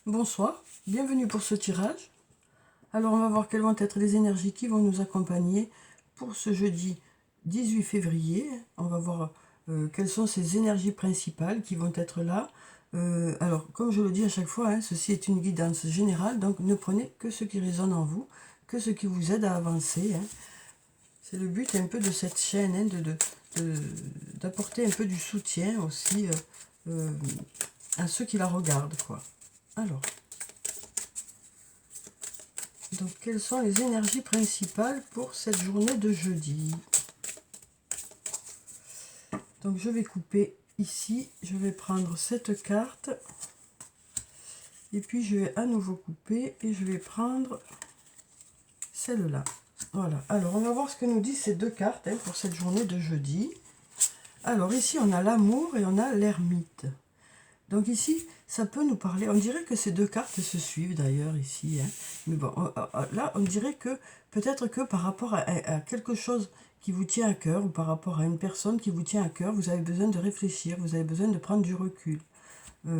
Bonsoir, bienvenue pour ce tirage. Alors on va voir quelles vont être les énergies qui vont nous accompagner pour ce jeudi 18 février. On va voir quelles sont ces énergies principales qui vont être là. Alors comme je le dis à chaque fois, ceci est une guidance générale, donc ne prenez que ce qui résonne en vous, que ce qui vous aide à avancer. C'est le but un peu de cette chaîne, d'apporter un peu du soutien aussi à ceux qui la regardent, quoi. Alors, donc quelles sont les énergies principales pour cette journée de jeudi? Donc je vais couper ici, je vais prendre cette carte, et puis je vais à nouveau couper, et je vais prendre celle-là. Voilà, alors on va voir ce que nous disent ces deux cartes pour cette journée de jeudi. Alors ici on a l'amour et on a l'ermite. Donc ici, ça peut nous parler, on dirait que ces deux cartes se suivent d'ailleurs ici, mais bon, là on dirait que peut-être que par rapport à quelque chose qui vous tient à cœur, ou par rapport à une personne qui vous tient à cœur, vous avez besoin de réfléchir, vous avez besoin de prendre du recul. On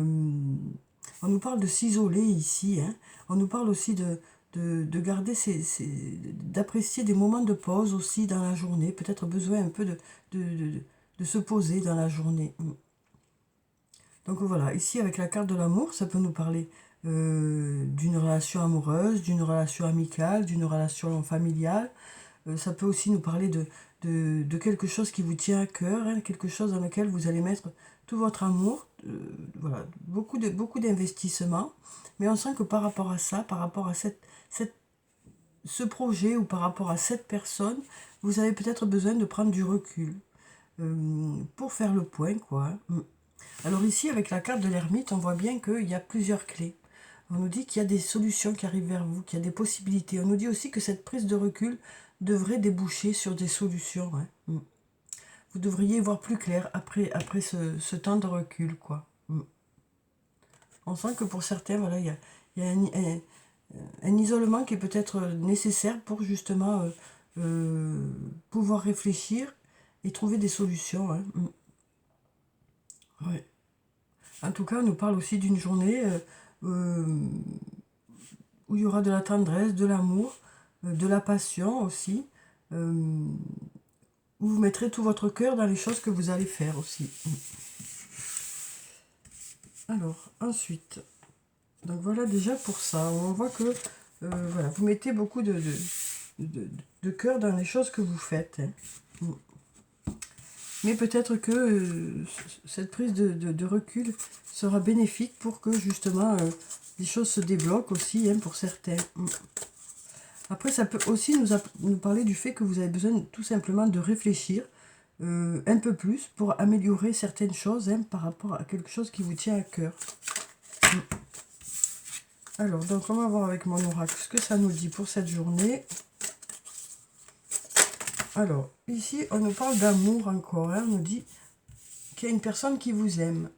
nous parle de s'isoler ici, on nous parle aussi de garder d'apprécier des moments de pause aussi dans la journée, peut-être besoin un peu de se poser dans la journée. Donc voilà, ici avec la carte de l'amour, ça peut nous parler d'une relation amoureuse, d'une relation amicale, d'une relation familiale. Ça peut aussi nous parler de quelque chose qui vous tient à cœur, quelque chose dans lequel vous allez mettre tout votre amour. Voilà, beaucoup d'investissement. Mais on sent que par rapport à ça, par rapport à ce projet ou par rapport à cette personne, vous avez peut-être besoin de prendre du recul pour faire le point, quoi. Alors ici, avec la carte de l'ermite, on voit bien qu'il y a plusieurs clés. On nous dit qu'il y a des solutions qui arrivent vers vous, qu'il y a des possibilités. On nous dit aussi que cette prise de recul devrait déboucher sur des solutions. Vous devriez voir plus clair après ce temps de recul, quoi. On sent que pour certains, voilà, il y a un isolement qui est peut-être nécessaire pour justement pouvoir réfléchir et trouver des solutions. Ouais. En tout cas, on nous parle aussi d'une journée où il y aura de la tendresse, de l'amour, de la passion aussi, où vous mettrez tout votre cœur dans les choses que vous allez faire aussi. Alors, ensuite, donc voilà déjà pour ça. On voit que voilà, vous mettez beaucoup de cœur dans les choses que vous faites. Mais peut-être que cette prise de recul sera bénéfique pour que justement les choses se débloquent aussi pour certains. Après, ça peut aussi nous parler du fait que vous avez besoin tout simplement de réfléchir un peu plus pour améliorer certaines choses par rapport à quelque chose qui vous tient à cœur. Alors, donc on va voir avec mon oracle ce que ça nous dit pour cette journée. Alors, ici, on nous parle d'amour encore. On nous dit qu'il y a une personne qui vous aime.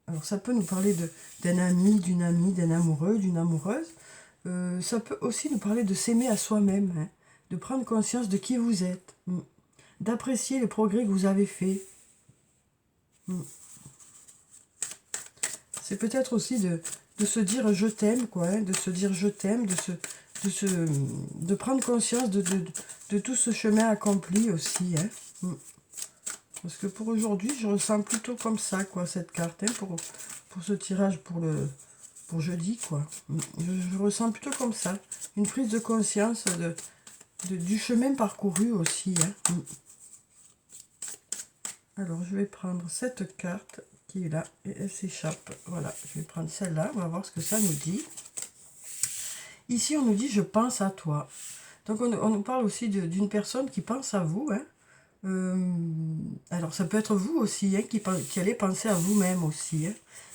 Alors, ça peut nous parler d'un ami, d'une amie, d'un amoureux, d'une amoureuse. Ça peut aussi nous parler de s'aimer à soi-même, de prendre conscience de qui vous êtes, d'apprécier les progrès que vous avez faits. C'est peut-être aussi de se dire je t'aime, quoi, de se dire je t'aime, de prendre conscience de tout ce chemin accompli aussi. Parce que pour aujourd'hui, je ressens plutôt comme ça, quoi, cette carte, pour ce tirage pour jeudi, quoi. Je ressens plutôt comme ça, une prise de conscience du chemin parcouru aussi. Alors, je vais prendre cette carte qui est là, et elle s'échappe. Voilà, je vais prendre celle-là, on va voir ce que ça nous dit. Ici, on nous dit « je pense à toi ». Donc, on nous parle aussi d'une personne qui pense à vous. Alors, ça peut être vous aussi, qui allez penser à vous-même aussi.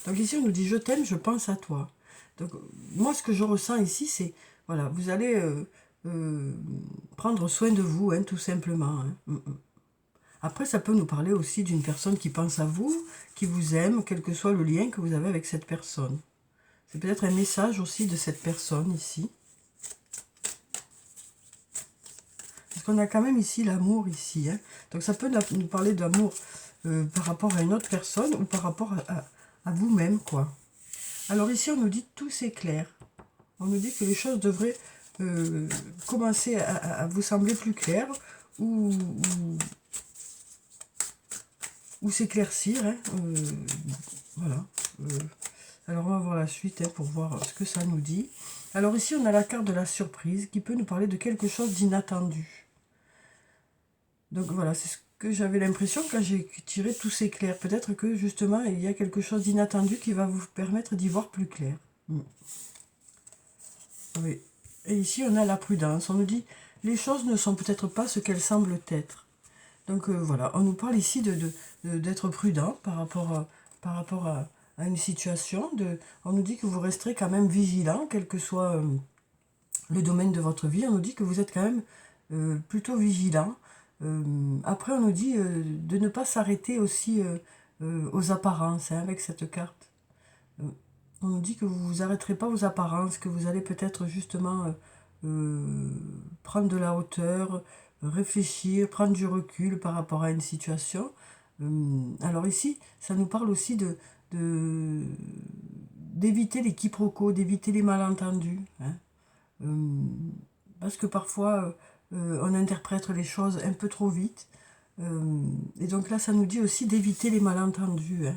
Donc, ici, on nous dit « je t'aime, je pense à toi ». Donc, moi, ce que je ressens ici, c'est, voilà, vous allez prendre soin de vous, tout simplement. Après, ça peut nous parler aussi d'une personne qui pense à vous, qui vous aime, quel que soit le lien que vous avez avec cette personne. C'est peut-être un message aussi de cette personne ici. Parce qu'on a quand même ici l'amour ici. Donc ça peut nous parler d'amour par rapport à une autre personne ou par rapport à vous-même, quoi. Alors ici, on nous dit tout s'éclaire. On nous dit que les choses devraient commencer à vous sembler plus claires ou s'éclaircir. Hein, voilà. Alors on va voir la suite hein, pour voir ce que ça nous dit. Alors ici, on a la carte de la surprise qui peut nous parler de quelque chose d'inattendu. Donc voilà, c'est ce que j'avais l'impression quand j'ai tiré tout s'éclaire. Peut-être que justement, il y a quelque chose d'inattendu qui va vous permettre d'y voir plus clair. Oui. Et ici, on a la prudence. On nous dit, les choses ne sont peut-être pas ce qu'elles semblent être. Donc voilà, on nous parle ici d'être prudent par rapport à une situation. On nous dit que vous resterez quand même vigilant, quel que soit le domaine de votre vie. On nous dit que vous êtes quand même plutôt vigilant. Après, on nous dit de ne pas s'arrêter aussi aux apparences hein, avec cette carte. On nous dit que vous ne vous arrêterez pas aux apparences, que vous allez peut-être justement prendre de la hauteur, réfléchir, prendre du recul par rapport à une situation. Alors ici, ça nous parle aussi d'éviter les quiproquos, d'éviter les malentendus. Hein. Parce que parfois, on interprète les choses un peu trop vite. Et donc là, ça nous dit aussi d'éviter les malentendus. Hein.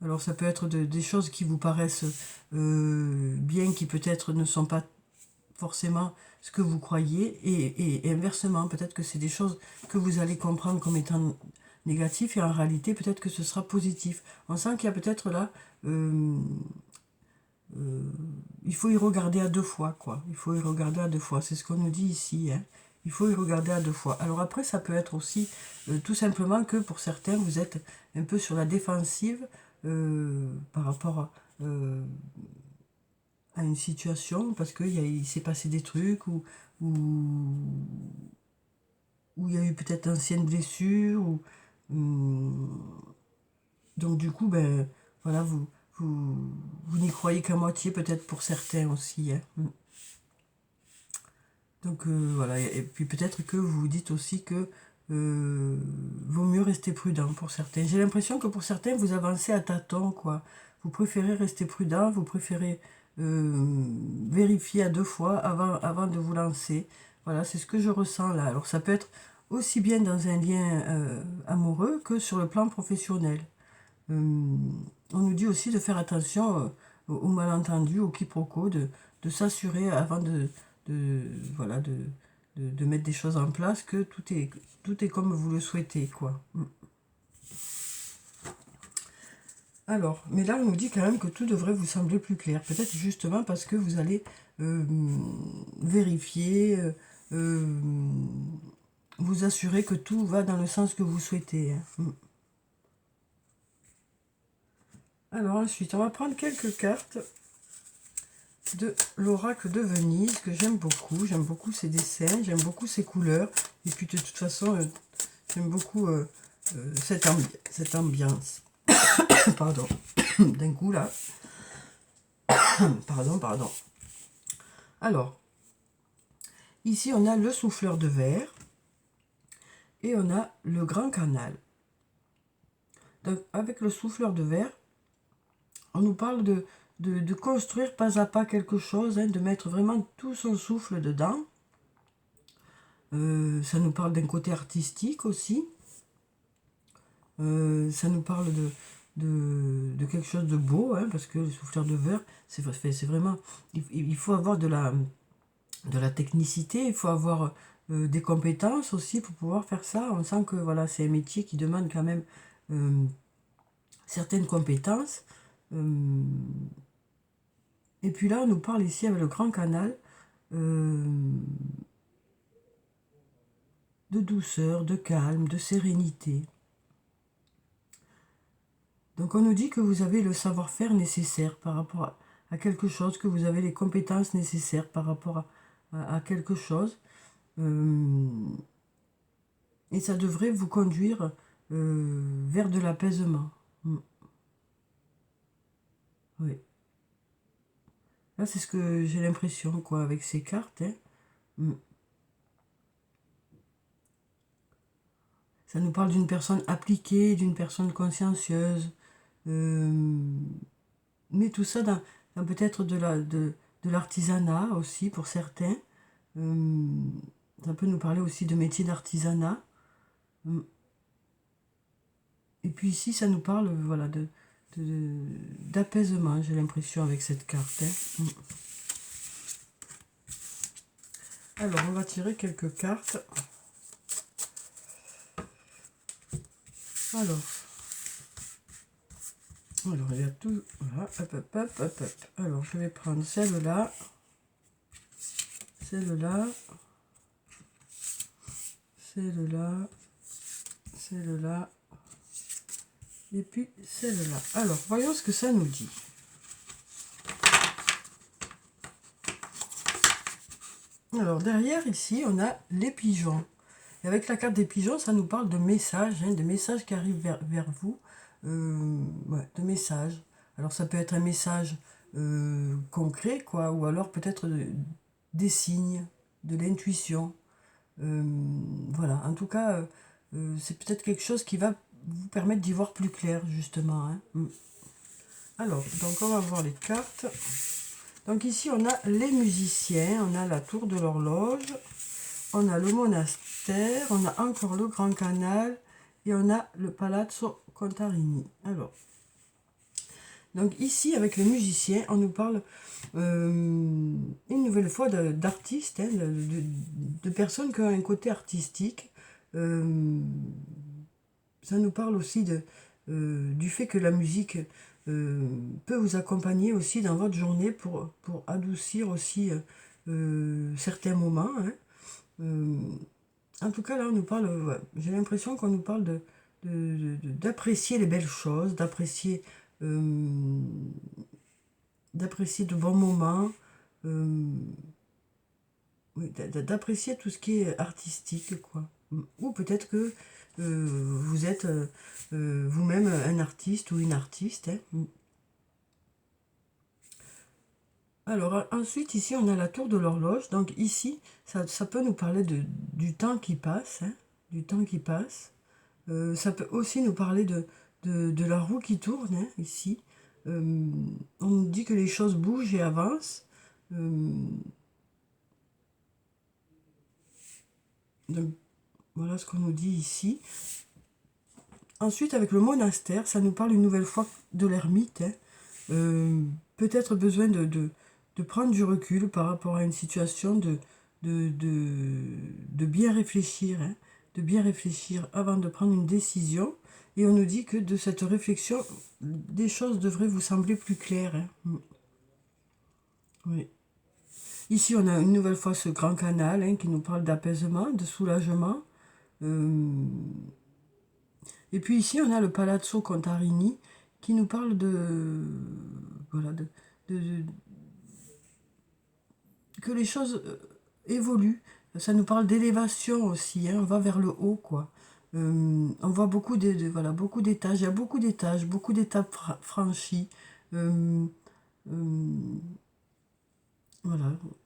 Alors ça peut être des choses qui vous paraissent bien, qui peut-être ne sont pas forcément ce que vous croyez, et inversement, peut-être que c'est des choses que vous allez comprendre comme étant négatifs, et en réalité, peut-être que ce sera positif. On sent qu'il y a peut-être là, il faut y regarder à deux fois, quoi. Il faut y regarder à deux fois, c'est ce qu'on nous dit ici, hein. Il faut y regarder à deux fois. Alors après, ça peut être aussi tout simplement que pour certains, vous êtes un peu sur la défensive par rapport à une situation, parce qu'il s'est passé des trucs, ou il y a eu peut-être d'anciennes blessures, donc du coup, ben, voilà, vous n'y croyez qu'à moitié, peut-être pour certains aussi. Hein. Donc voilà, et puis peut-être que vous vous dites aussi que vaut mieux rester prudent pour certains. J'ai l'impression que pour certains, vous avancez à tâtons, quoi. Vous préférez rester prudent, vous préférez vérifier à deux fois avant de vous lancer. Voilà, c'est ce que je ressens là. Alors ça peut être aussi bien dans un lien amoureux que sur le plan professionnel. On nous dit aussi de faire attention aux malentendus, aux quiproquos, de s'assurer avant voilà, de mettre des choses en place, que tout est comme vous le souhaitez, quoi. Alors, mais là, on nous dit quand même que tout devrait vous sembler plus clair. Peut-être justement parce que vous allez vérifier, vous assurer que tout va dans le sens que vous souhaitez. Hein. Alors ensuite, on va prendre quelques cartes de l'oracle de Venise, que j'aime beaucoup. J'aime beaucoup ses dessins, j'aime beaucoup ses couleurs. Et puis de toute façon, j'aime beaucoup cette ambiance. Pardon, d'un coup là. Pardon. Alors, ici on a le souffleur de verre et on a le grand canal. Donc avec le souffleur de verre, on nous parle de construire pas à pas quelque chose, hein, de mettre vraiment tout son souffle dedans. Ça nous parle d'un côté artistique aussi. Ça nous parle de quelque chose de beau, hein, parce que le souffleur de verre, c'est vraiment... Il faut avoir de la technicité, il faut avoir des compétences aussi pour pouvoir faire ça. On sent que voilà, c'est un métier qui demande quand même certaines compétences. Et puis là, on nous parle ici avec le grand canal de douceur, de calme, de sérénité. Donc on nous dit que vous avez le savoir-faire nécessaire par rapport à quelque chose, que vous avez les compétences nécessaires par rapport à quelque chose. Et ça devrait vous conduire vers de l'apaisement. Oui. Là, c'est ce que j'ai l'impression, quoi, avec ces cartes. Hein. Ça nous parle d'une personne appliquée, d'une personne consciencieuse, mais tout ça dans peut-être de l'artisanat aussi pour certains. Ça peut nous parler aussi de métiers d'artisanat. Et puis ici, ça nous parle voilà, d'apaisement, j'ai l'impression, avec cette carte. Hein. Alors, on va tirer quelques cartes. Alors, il y a tout. Voilà, hop, hop, hop, hop, hop. Alors, je vais prendre celle-là, celle-là, celle-là, celle-là, et puis celle-là. Alors, voyons ce que ça nous dit. Alors, derrière, ici, on a les pigeons. Et avec la carte des pigeons, ça nous parle de messages, hein, de messages qui arrivent vers vous. Ouais, de messages. Alors, ça peut être un message concret, quoi, ou alors peut-être des signes, de l'intuition. Voilà, en tout cas, c'est peut-être quelque chose qui va vous permettre d'y voir plus clair, justement. Hein. Alors, donc on va voir les cartes. Donc ici, on a les musiciens, on a la tour de l'horloge, on a le monastère, on a encore le Grand Canal et on a le Palazzo Contarini. Alors, donc ici, avec les musiciens, on nous parle une nouvelle fois d'artistes, hein, de personnes qui ont un côté artistique. Ça nous parle aussi du fait que la musique peut vous accompagner aussi dans votre journée pour adoucir aussi certains moments. Hein. En tout cas, là, on nous parle, ouais, j'ai l'impression qu'on nous parle d'apprécier les belles choses, d'apprécier de bons moments, oui, d'apprécier tout ce qui est artistique, quoi. Ou peut-être que vous êtes vous-même un artiste ou une artiste. Hein. Alors ensuite, ici, on a la tour de l'horloge. Donc ici, ça peut nous parler du temps qui passe, hein, du temps qui passe. Ça peut aussi nous parler de la roue qui tourne, hein, ici. On nous dit que les choses bougent et avancent. Donc, voilà ce qu'on nous dit ici. Ensuite, avec le monastère, ça nous parle une nouvelle fois de l'ermite. Hein. Peut-être besoin de prendre du recul par rapport à une situation, de bien réfléchir, hein, de bien réfléchir avant de prendre une décision. Et on nous dit que de cette réflexion, des choses devraient vous sembler plus claires. Hein. Oui. Ici, on a une nouvelle fois ce grand canal, hein, qui nous parle d'apaisement, de soulagement. Et puis ici, on a le Palazzo Contarini qui nous parle voilà, que les choses évoluent. Ça nous parle d'élévation aussi, hein, on va vers le haut, quoi. On voit voilà, beaucoup d'étages, il y a beaucoup d'étages, beaucoup d'étapes franchies. Voilà,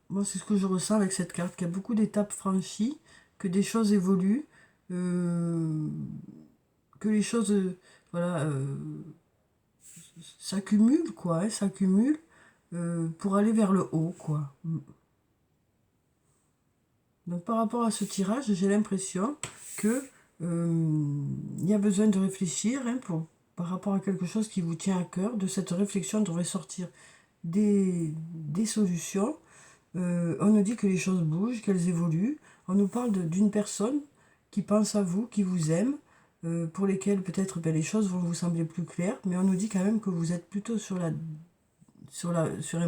moi c'est ce que je ressens avec cette carte, qu'il y a beaucoup d'étapes franchies, que des choses évoluent, que les choses voilà, s'accumulent, quoi, hein, s'accumulent pour aller vers le haut, quoi. Donc par rapport à ce tirage, j'ai l'impression que il y a besoin de réfléchir, hein, par rapport à quelque chose qui vous tient à cœur. De cette réflexion devrait sortir des solutions. On nous dit que les choses bougent, qu'elles évoluent. On nous parle d'une personne qui pense à vous, qui vous aime, pour lesquelles peut-être les choses vont vous sembler plus claires, mais on nous dit quand même que vous êtes plutôt sur un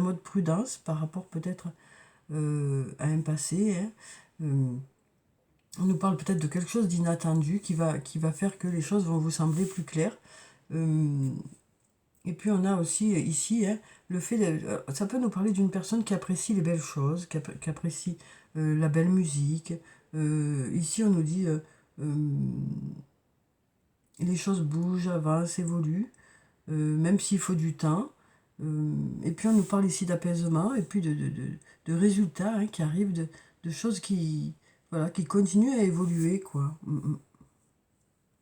mode prudence par rapport peut-être à un passé. Hein. On nous parle peut-être de quelque chose d'inattendu qui va faire que les choses vont vous sembler plus claires. Et puis on a aussi ici, hein, le fait ça peut nous parler d'une personne qui apprécie les belles choses, qui apprécie la belle musique. Ici on nous dit les choses bougent, avancent, évoluent, même s'il faut du temps. Et puis on nous parle ici d'apaisement et puis de résultats, hein, qui arrivent, de choses voilà, qui continuent à évoluer, quoi.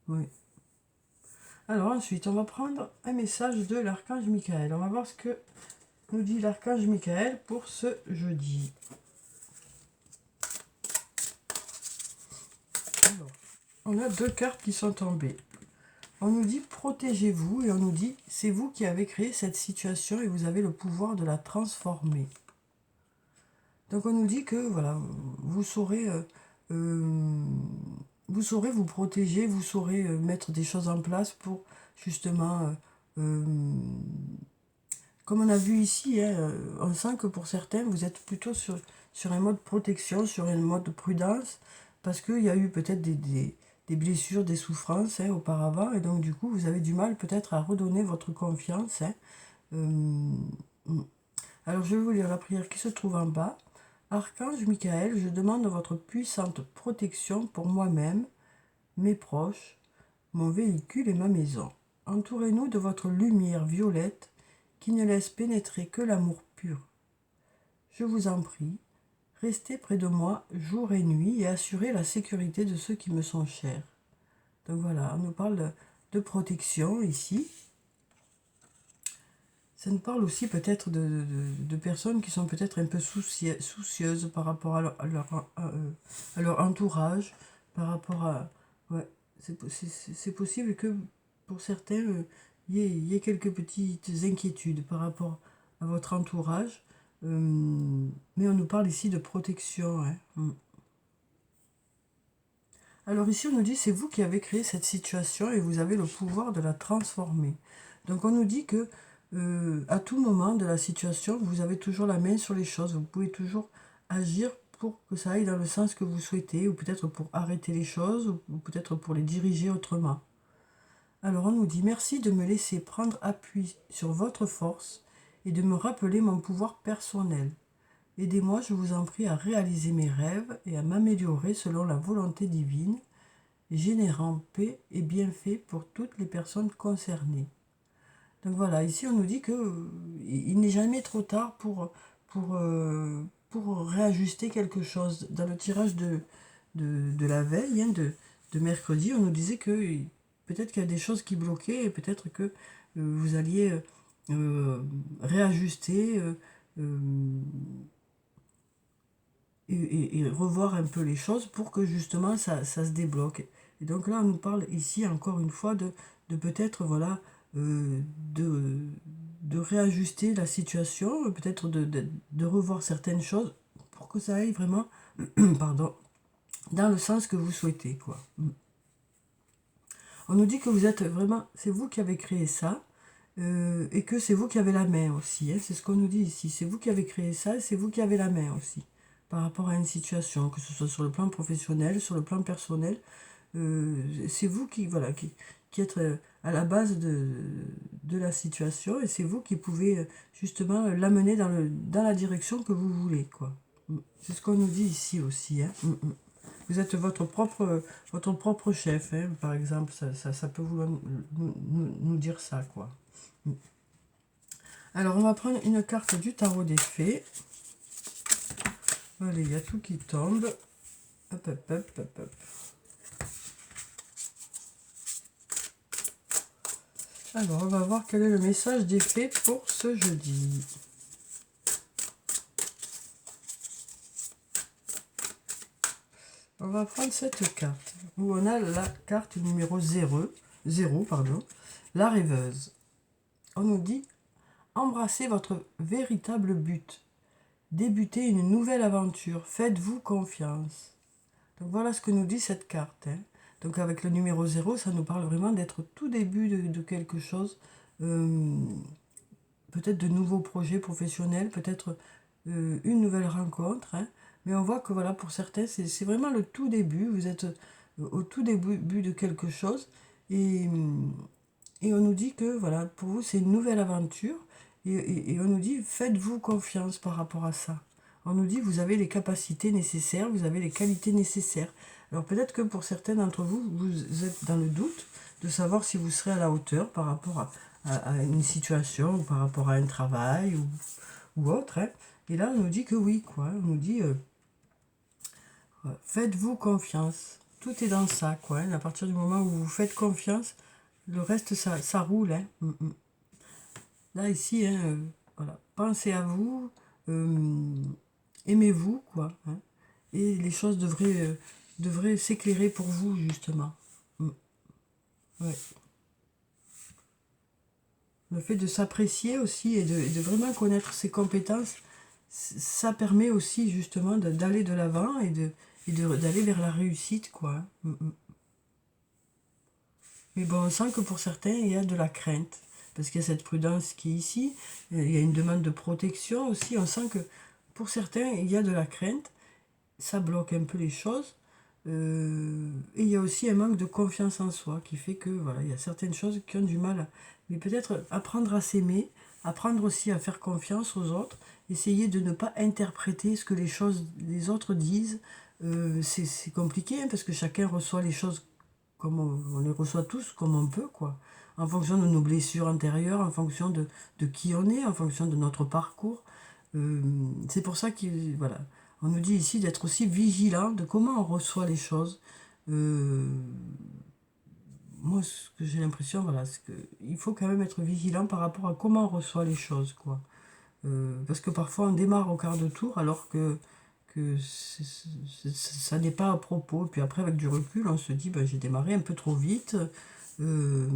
Oui. Alors ensuite, on va prendre un message de l'archange Michael. On va voir ce que nous dit l'archange Michael pour ce jeudi. Alors, on a 2 cartes qui sont tombées. On nous dit protégez-vous et on nous dit c'est vous qui avez créé cette situation et vous avez le pouvoir de la transformer. Donc on nous dit que voilà, vous saurez vous protéger, vous saurez mettre des choses en place pour justement, comme on a vu ici, hein, on sent que pour certains vous êtes plutôt sur un mode protection, sur un mode prudence, parce qu'il y a eu peut-être des blessures, des souffrances hein, auparavant, et donc du coup vous avez du mal peut-être à redonner votre confiance. Hein. Alors je vais vous lire la prière qui se trouve en bas. Archange Michael, je demande votre puissante protection pour moi-même, mes proches, mon véhicule et ma maison. Entourez-nous de votre lumière violette qui ne laisse pénétrer que l'amour pur. Je vous en prie, restez près de moi jour et nuit et assurez la sécurité de ceux qui me sont chers. Donc voilà, on nous parle de protection ici. Ça nous parle aussi peut-être de personnes qui sont peut-être un peu soucieuses par rapport à leur entourage, par rapport à... Ouais, c'est possible que pour certains, il y ait quelques petites inquiétudes par rapport à votre entourage. Mais on nous parle ici de protection. Hein. Alors ici, on nous dit c'est vous qui avez créé cette situation et vous avez le pouvoir de la transformer. Donc on nous dit que à tout moment de la situation, vous avez toujours la main sur les choses. Vous pouvez toujours agir pour que ça aille dans le sens que vous souhaitez, ou peut-être pour arrêter les choses, ou peut-être pour les diriger autrement. Alors on nous dit merci de me laisser prendre appui sur votre force et de me rappeler mon pouvoir personnel. Aidez-moi, je vous en prie, à réaliser mes rêves et à m'améliorer selon la volonté divine, générant paix et bienfaits pour toutes les personnes concernées. Donc voilà, ici on nous dit que il n'est jamais trop tard pour réajuster quelque chose. Dans le tirage de la veille, hein, de mercredi, on nous disait que peut-être qu'il y a des choses qui bloquaient et peut-être que vous alliez réajuster et revoir un peu les choses pour que justement ça se débloque. Et donc là, on nous parle ici encore une fois de peut-être voilà de réajuster la situation, peut-être de revoir certaines choses pour que ça aille vraiment pardon, dans le sens que vous souhaitez, quoi. On nous dit que vous êtes vraiment, c'est vous qui avez créé ça, et que c'est vous qui avez la main aussi. Hein, c'est ce qu'on nous dit ici. C'est vous qui avez créé ça et c'est vous qui avez la main aussi par rapport à une situation, que ce soit sur le plan professionnel, sur le plan personnel. C'est vous qui, voilà, qui êtes à la base de la situation et c'est vous qui pouvez justement l'amener dans la direction que vous voulez, quoi. C'est ce qu'on nous dit ici aussi. Hein. Vous êtes votre propre chef, hein, par exemple, ça peut vouloir nous dire ça, quoi. Alors, on va prendre une carte du tarot des fées. Allez, il y a tout qui tombe. Hop, hop, hop, hop, hop. Alors, on va voir quel est le message des fées pour ce jeudi. On va prendre cette carte, où on a la carte numéro 0, la rêveuse. On nous dit, embrassez votre véritable but. Débutez une nouvelle aventure. Faites-vous confiance. Donc voilà ce que nous dit cette carte. Hein. Donc avec le numéro 0, ça nous parle vraiment d'être tout début de quelque chose. Peut-être de nouveaux projets professionnels, peut-être une nouvelle rencontre. Hein. Mais on voit que voilà, pour certains, c'est vraiment le tout début. Vous êtes au tout début de quelque chose. Et on nous dit que voilà, pour vous, c'est une nouvelle aventure. Et on nous dit, faites-vous confiance par rapport à ça. On nous dit, vous avez les capacités nécessaires, vous avez les qualités nécessaires. Alors peut-être que pour certains d'entre vous, vous êtes dans le doute de savoir si vous serez à la hauteur par rapport à une situation, ou par rapport à un travail, ou autre. Hein. Et là, on nous dit que oui, quoi. On nous dit, faites-vous confiance. Tout est dans ça, quoi. Hein. À partir du moment où vous faites confiance, Le reste, ça roule. Hein. Là, ici, hein, voilà. Pensez à vous, aimez-vous, quoi. Hein. Et les choses devraient s'éclairer pour vous, justement. Ouais. Le fait de s'apprécier aussi et de vraiment connaître ses compétences, ça permet aussi, justement, d'aller de l'avant d'aller vers la réussite, quoi. Hein. Mais bon, on sent que pour certains, il y a de la crainte. Parce qu'il y a cette prudence qui est ici. Il y a une demande de protection aussi. On sent que pour certains, il y a de la crainte. Ça bloque un peu les choses. Et il y a aussi un manque de confiance en soi qui fait que, voilà, il y a certaines choses qui ont du mal. Mais peut-être apprendre à s'aimer, apprendre aussi à faire confiance aux autres, essayer de ne pas interpréter ce que les autres disent. C'est compliqué, hein, parce que chacun reçoit les choses comme on les reçoit tous comme on peut, quoi. En fonction de nos blessures antérieures, en fonction de qui on est, en fonction de notre parcours. C'est pour ça qu'on voilà, on nous dit ici d'être aussi vigilant de comment on reçoit les choses. Euh, Moi, ce que j'ai l'impression, voilà, c'est qu'il faut quand même être vigilant par rapport à comment on reçoit les choses, quoi. Parce que parfois on démarre au quart de tour alors que ça n'est pas à propos. Et puis après, avec du recul, on se dit, ben, j'ai démarré un peu trop vite. Euh,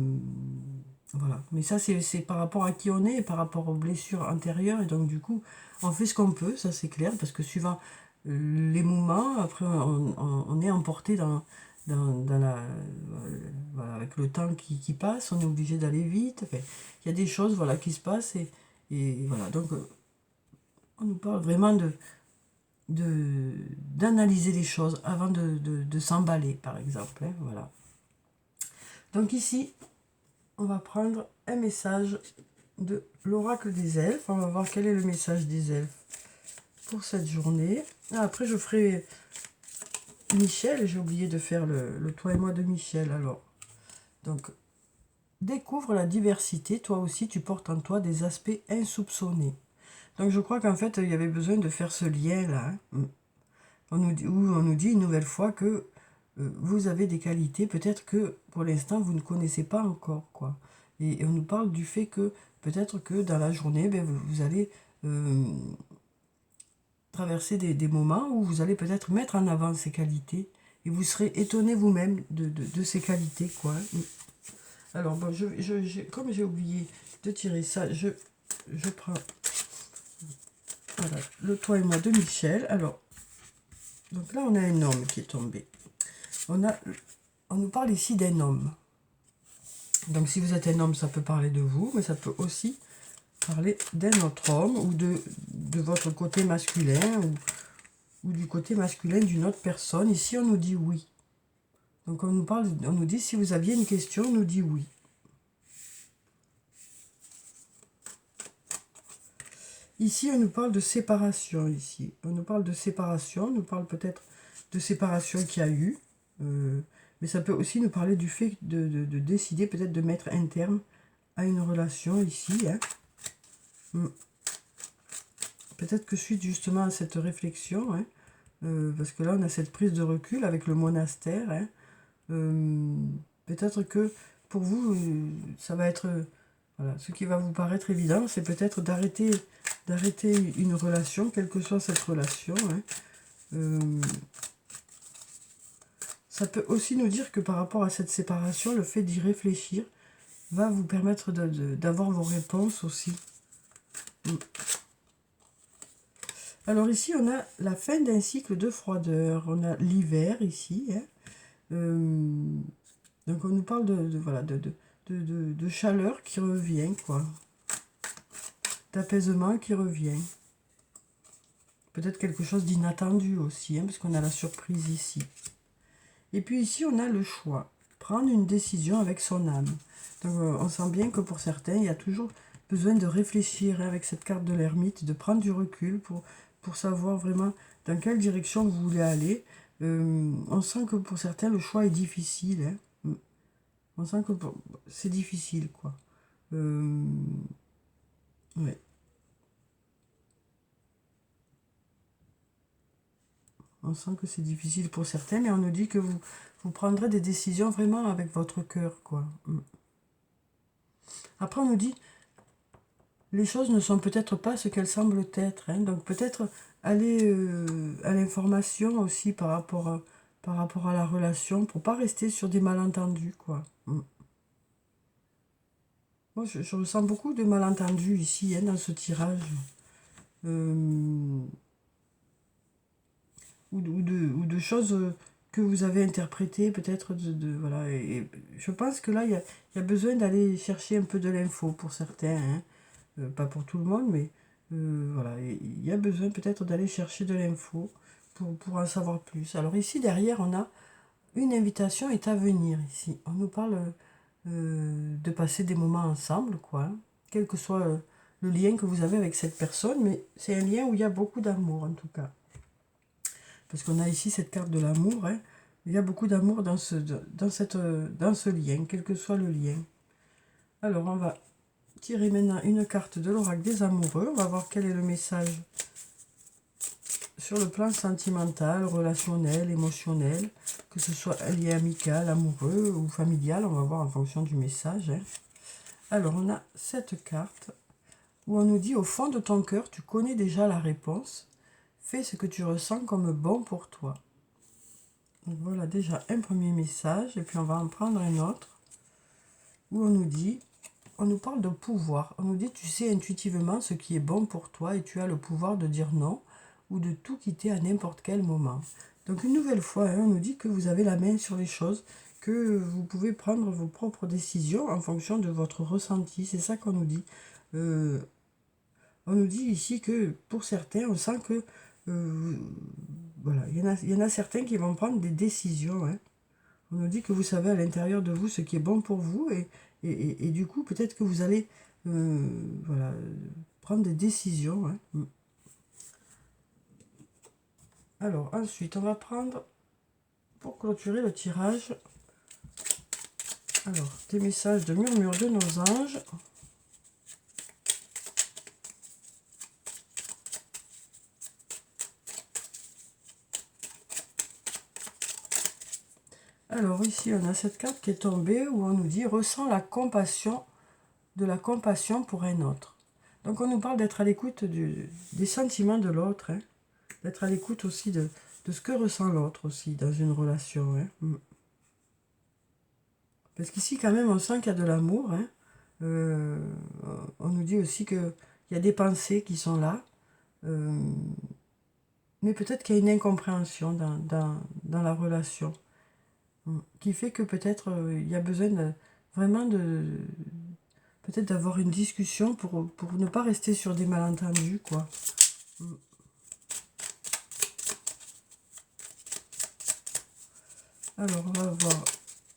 voilà. Mais ça, c'est par rapport à qui on est et par rapport aux blessures antérieures. Et donc, du coup, on fait ce qu'on peut, ça c'est clair, parce que suivant les moments, après, on est emporté dans voilà, avec le temps qui passe, on est obligé d'aller vite. Enfin, il y a des choses voilà, qui se passent et voilà. Donc, on nous parle vraiment d'analyser les choses avant de s'emballer, par exemple. Hein, voilà. Donc ici, on va prendre un message de l'oracle des elfes. On va voir quel est le message des elfes pour cette journée. Après, je ferai Michel. J'ai oublié de faire le toi et moi de Michel. Alors, donc, découvre la diversité. Toi aussi, tu portes en toi des aspects insoupçonnés. Donc, je crois qu'en fait, il y avait besoin de faire ce lien-là. Hein. On nous dit une nouvelle fois que vous avez des qualités, peut-être que pour l'instant vous ne connaissez pas encore, quoi. Et on nous parle du fait que peut-être que dans la journée, ben, vous allez traverser des moments où vous allez peut-être mettre en avant ces qualités et vous serez étonné vous-même de ces qualités, quoi. Alors, bon, comme j'ai oublié de tirer ça, je prends voilà, le toi et moi de Michel. Alors, donc là, on a un homme qui est tombé. On nous parle ici d'un homme. Donc si vous êtes un homme, ça peut parler de vous, mais ça peut aussi parler d'un autre homme ou de votre côté masculin ou du côté masculin d'une autre personne. Ici, on nous dit oui. Donc on nous dit si vous aviez une question, on nous dit oui. Ici, on nous parle de séparation. Ici, on nous parle de séparation. On nous parle peut-être de séparation qu'il y a eu. Mais ça peut aussi nous parler du fait de décider peut-être de mettre un terme à une relation ici. Hein. Peut-être que suite justement à cette réflexion, hein, parce que là on a cette prise de recul avec le monastère, hein, peut-être que pour vous, ça va être, voilà, ce qui va vous paraître évident, c'est peut-être d'arrêter une relation, quelle que soit cette relation. Hein. Ça peut aussi nous dire que par rapport à cette séparation, le fait d'y réfléchir va vous permettre d'avoir vos réponses aussi. Alors ici, on a la fin d'un cycle de froideur. On a l'hiver ici. Hein. Donc on nous parle voilà, de chaleur qui revient, quoi. D'apaisement qui revient. Peut-être quelque chose d'inattendu aussi, hein, parce qu'on a la surprise ici. Et puis ici, on a le choix. Prendre une décision avec son âme. Donc on sent bien que pour certains, il y a toujours besoin de réfléchir, hein, avec cette carte de l'ermite, de prendre du recul pour savoir vraiment dans quelle direction vous voulez aller. On sent que pour certains, le choix est difficile. Hein. On sent que c'est difficile, quoi. Ouais. On sent que c'est difficile pour certains, mais on nous dit que vous prendrez des décisions vraiment avec votre cœur, quoi. Après, on nous dit, les choses ne sont peut-être pas ce qu'elles semblent être. Hein, donc peut-être aller à l'information aussi par rapport à la relation, pour pas rester sur des malentendus, quoi. Moi, je ressens beaucoup de malentendus ici, hein, dans ce tirage. Euh, ou de choses que vous avez interprétées, peut-être voilà. Et je pense que là, il y a besoin d'aller chercher un peu de l'info pour certains, hein. Pas pour tout le monde, mais voilà, il y a besoin peut-être d'aller chercher de l'info pour en savoir plus. Alors ici, derrière, on a une invitation est à venir ici. On nous parle de passer des moments ensemble, quoi, hein, quel que soit le lien que vous avez avec cette personne, mais c'est un lien où il y a beaucoup d'amour, en tout cas. Parce qu'on a ici cette carte de l'amour, hein. Il y a beaucoup d'amour dans ce lien, quel que soit le lien. Alors, on va tirer maintenant une carte de l'oracle des amoureux. On va voir quel est le message sur le plan sentimental, relationnel, émotionnel, que ce soit un lien amical, amoureux ou familial. On va voir en fonction du message, hein. Alors, on a cette carte où on nous dit, au fond de ton cœur, tu connais déjà la réponse. Fais ce que tu ressens comme bon pour toi. Donc voilà déjà un premier message, et puis on va en prendre un autre, où on nous dit, on nous parle de pouvoir. On nous dit, tu sais intuitivement ce qui est bon pour toi, et tu as le pouvoir de dire non, ou de tout quitter à n'importe quel moment. Donc une nouvelle fois, hein, on nous dit que vous avez la main sur les choses, que vous pouvez prendre vos propres décisions en fonction de votre ressenti. C'est ça qu'on nous dit. On nous dit ici que pour certains, on sent que voilà, il y en a certains qui vont prendre des décisions, hein. On nous dit que vous savez à l'intérieur de vous ce qui est bon pour vous, et du coup, peut-être que vous allez voilà, prendre des décisions, hein. Alors, ensuite, on va prendre, pour clôturer le tirage, alors, des messages de murmure de nos anges. Alors ici, on a cette carte qui est tombée où on nous dit « Ressens la compassion, de la compassion pour un autre ». Donc on nous parle d'être à l'écoute des sentiments de l'autre, hein, d'être à l'écoute aussi de ce que ressent l'autre aussi dans une relation, hein. Parce qu'ici quand même on sent qu'il y a de l'amour, hein. On nous dit aussi qu'il y a des pensées qui sont là, mais peut-être qu'il y a une incompréhension dans la relation. Qui fait que peut-être il y a besoin vraiment peut-être d'avoir une discussion pour ne pas rester sur des malentendus, quoi. Alors, on va voir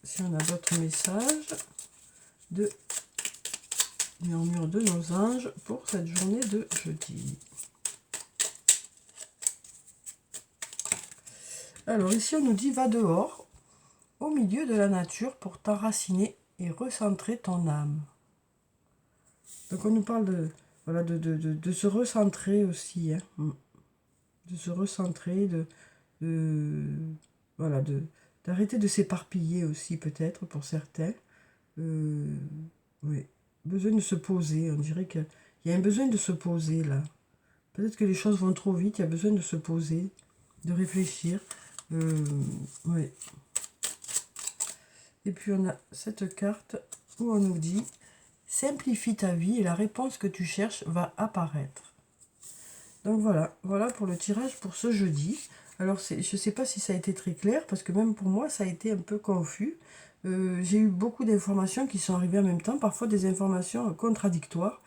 si on a d'autres messages de murmure de nos anges pour cette journée de jeudi. Alors, ici, on nous dit « Va dehors, au milieu de la nature, pour t'enraciner et recentrer ton âme. » Donc on nous parle voilà, de se recentrer aussi, hein. De se recentrer, voilà, d'arrêter de s'éparpiller aussi peut-être pour certains. Oui, besoin de se poser, on dirait qu'il y a un besoin de se poser là. Peut-être que les choses vont trop vite, il y a besoin de se poser, de réfléchir. Oui. Et puis on a cette carte où on nous dit « Simplifie ta vie et la réponse que tu cherches va apparaître. » Donc voilà, voilà pour le tirage pour ce jeudi. Alors je ne sais pas si ça a été très clair, parce que même pour moi ça a été un peu confus. J'ai eu beaucoup d'informations qui sont arrivées en même temps, parfois des informations contradictoires.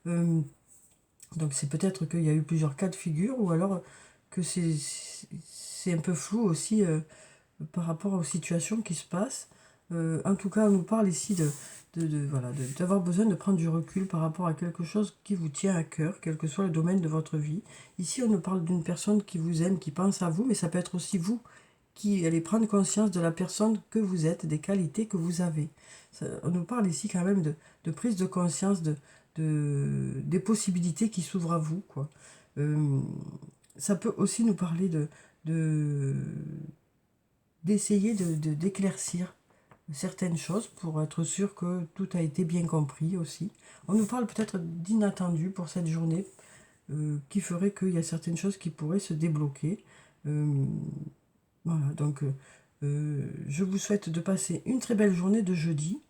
Donc c'est peut-être qu'il y a eu plusieurs cas de figure, ou alors que c'est un peu flou aussi par rapport aux situations qui se passent. En tout cas, on nous parle ici voilà, d'avoir besoin de prendre du recul par rapport à quelque chose qui vous tient à cœur, quel que soit le domaine de votre vie. Ici, on nous parle d'une personne qui vous aime, qui pense à vous, mais ça peut être aussi vous qui allez prendre conscience de la personne que vous êtes, des qualités que vous avez. On nous parle ici quand même de prise de conscience des possibilités qui s'ouvrent à vous, quoi. Ça peut aussi nous parler d'essayer d'éclaircir certaines choses pour être sûr que tout a été bien compris aussi. On nous parle peut-être d'inattendu pour cette journée qui ferait qu'il y a certaines choses qui pourraient se débloquer. Voilà, donc je vous souhaite de passer une très belle journée de jeudi,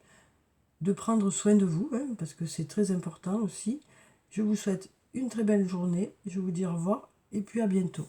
de prendre soin de vous, hein, parce que c'est très important aussi. Je vous souhaite une très belle journée, je vous dis au revoir et puis à bientôt.